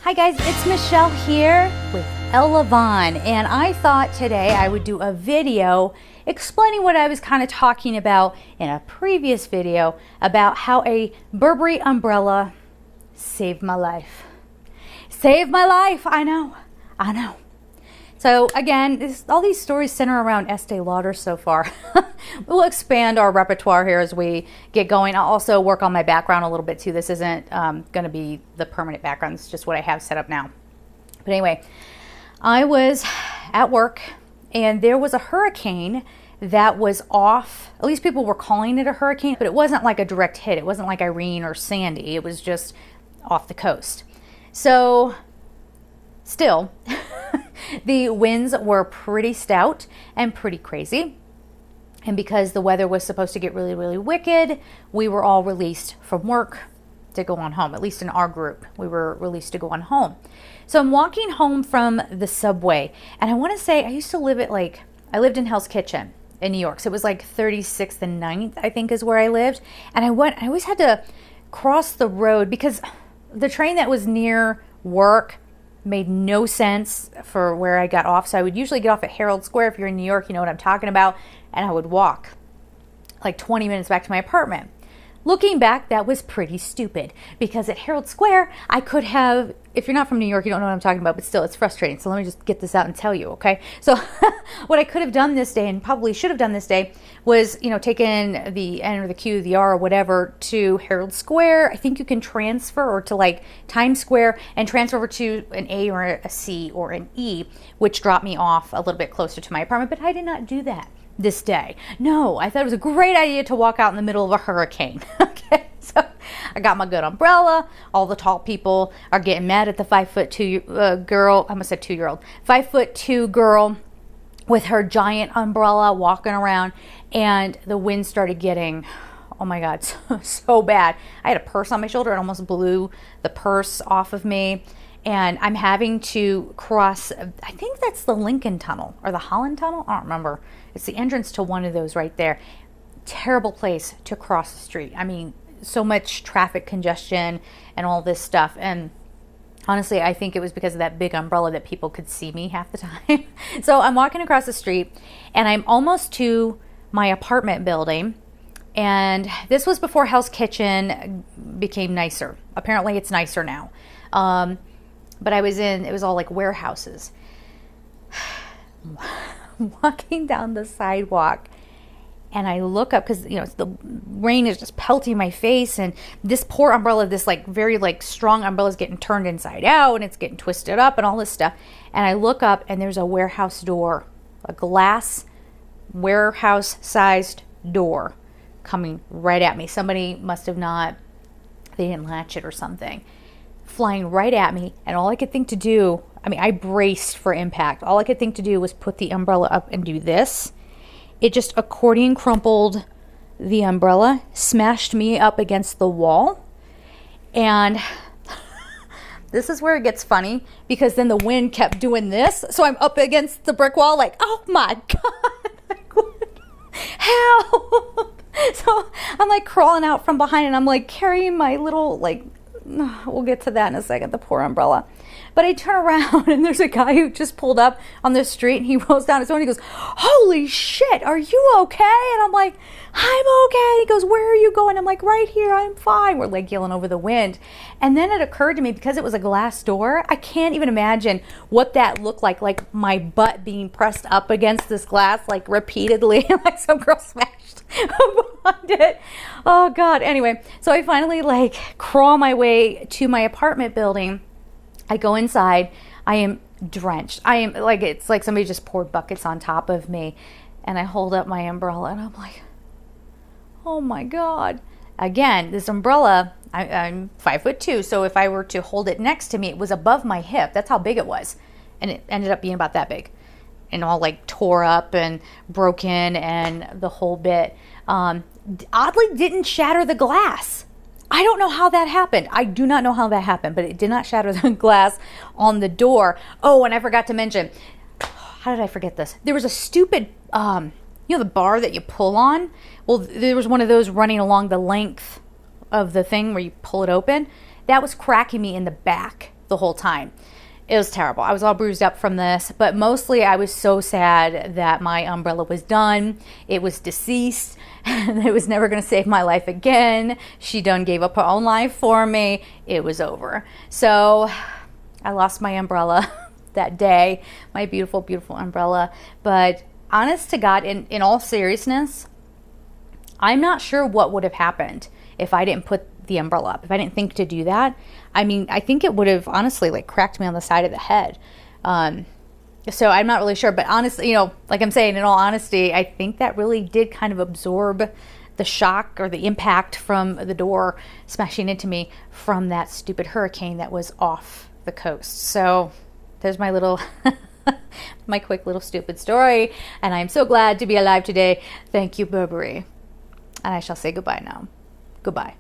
Hi guys, it's Michelle here with Ella Vaughn, and I thought today I would do a video explaining what I was kind of talking about in a previous video about how a Burberry umbrella saved my life. Saved my life, I know. So again, all these stories center around Estee Lauder so far. We'll expand our repertoire here as we get going. I'll also work on my background a little bit too. This isn't going to be the permanent background. It's just what I have set up now. But anyway, I was at work and there was a hurricane that was off. At least people were calling it a hurricane, but it wasn't like a direct hit. It wasn't like Irene or Sandy. It was just off the coast. So still, the winds were pretty stout and pretty crazy. And because the weather was supposed to get really, really wicked, we were all released from work to go on home. At least in our group, we were released to go on home. So I'm walking home from the subway. And I want to say I used to live I lived in Hell's Kitchen in New York. So it was like 36th and 9th, I think is where I lived. And I always had to cross the road because the train that was near work made no sense for where I got off. So I would usually get off at Herald Square. If you're in New York, you know what I'm talking about. And I would walk like 20 minutes back to my apartment. Looking back, that was pretty stupid because at Herald Square, I could have, if you're not from New York, you don't know what I'm talking about, but still it's frustrating. So let me just get this out and tell you, okay? So what I could have done this day and probably should have done this day was, taken the N or the Q, the R or whatever to Herald Square. I think you can transfer or to like Times Square and transfer over to an A or a C or an E, which dropped me off a little bit closer to my apartment, but I did not do that this day. No, I thought it was a great idea to walk out in the middle of a hurricane. Okay, so I got my good umbrella. All the tall people are getting mad at the 5'2" girl. I almost said 2-year-old. 5'2" girl with her giant umbrella walking around, and the wind started getting, oh my God, so bad. I had a purse on my shoulder. It almost blew the purse off of me. And I'm having to cross, I think that's the Lincoln Tunnel or the Holland Tunnel. I don't remember. It's the entrance to one of those right there. Terrible place to cross the street. I mean, so much traffic congestion and all this stuff. And honestly, I think it was because of that big umbrella that people could see me half the time. So I'm walking across the street and I'm almost to my apartment building. And this was before Hell's Kitchen became nicer. Apparently it's nicer now. But it was all like warehouses. Walking down the sidewalk and I look up because, the rain is just pelting my face and this poor umbrella, this like very like strong umbrella is getting turned inside out and it's getting twisted up and all this stuff. And I look up and there's a warehouse door, a glass warehouse sized door coming right at me. Somebody must have they didn't latch it or something. Flying right at me, and all I could think to do, I braced for impact. All I could think to do was put the umbrella up and do this. It just accordion crumpled the umbrella, smashed me up against the wall, and this is where it gets funny because then the wind kept doing this, so I'm up against the brick wall like, oh my God, help! So I'm like crawling out from behind and I'm like carrying my little we'll get to that in a second, the poor umbrella. But I turn around and there's a guy who just pulled up on the street and he rolls down his window and he goes, holy shit, are you okay? And I'm like, I'm okay. He goes, where are you going? I'm like, right here, I'm fine. We're like yelling over the wind. And then it occurred to me, because it was a glass door, I can't even imagine what that looked like my butt being pressed up against this glass like repeatedly, like some girl smashed behind it. Oh God. Anyway, so I finally crawl my way to my apartment building. I go inside. I am drenched. I am it's like somebody just poured buckets on top of me. And I hold up my umbrella and I'm like, oh my God. Again, this umbrella, I'm 5'2". So if I were to hold it next to me, it was above my hip. That's how big it was. And it ended up being about that big. And all tore up and broken and the whole bit. Oddly didn't shatter the glass. I don't know how that happened. I do not know how that happened, but it did not shatter the glass on the door. Oh, and I forgot to mention, how did I forget this? There was a stupid, the bar that you pull on. Well, there was one of those running along the length of the thing where you pull it open. That was cracking me in the back the whole time. It was terrible. I was all bruised up from this, but mostly I was so sad that my umbrella was done. It was deceased. It was never going to save my life again. She done gave up her own life for me. It was over. So I lost my umbrella that day, my beautiful, beautiful umbrella. But honest to God, in all seriousness, I'm not sure what would have happened if I didn't put the umbrella up, if I didn't think to do that. I mean, I think it would have honestly like cracked me on the side of the head. So I'm not really sure, but honestly, you know, like I'm saying, in all honesty, I think that really did kind of absorb the shock or the impact from the door smashing into me from that stupid hurricane that was off the coast. So there's my little, my quick little stupid story. And I'm so glad to be alive today. Thank you, Burberry. And I shall say goodbye now. Goodbye.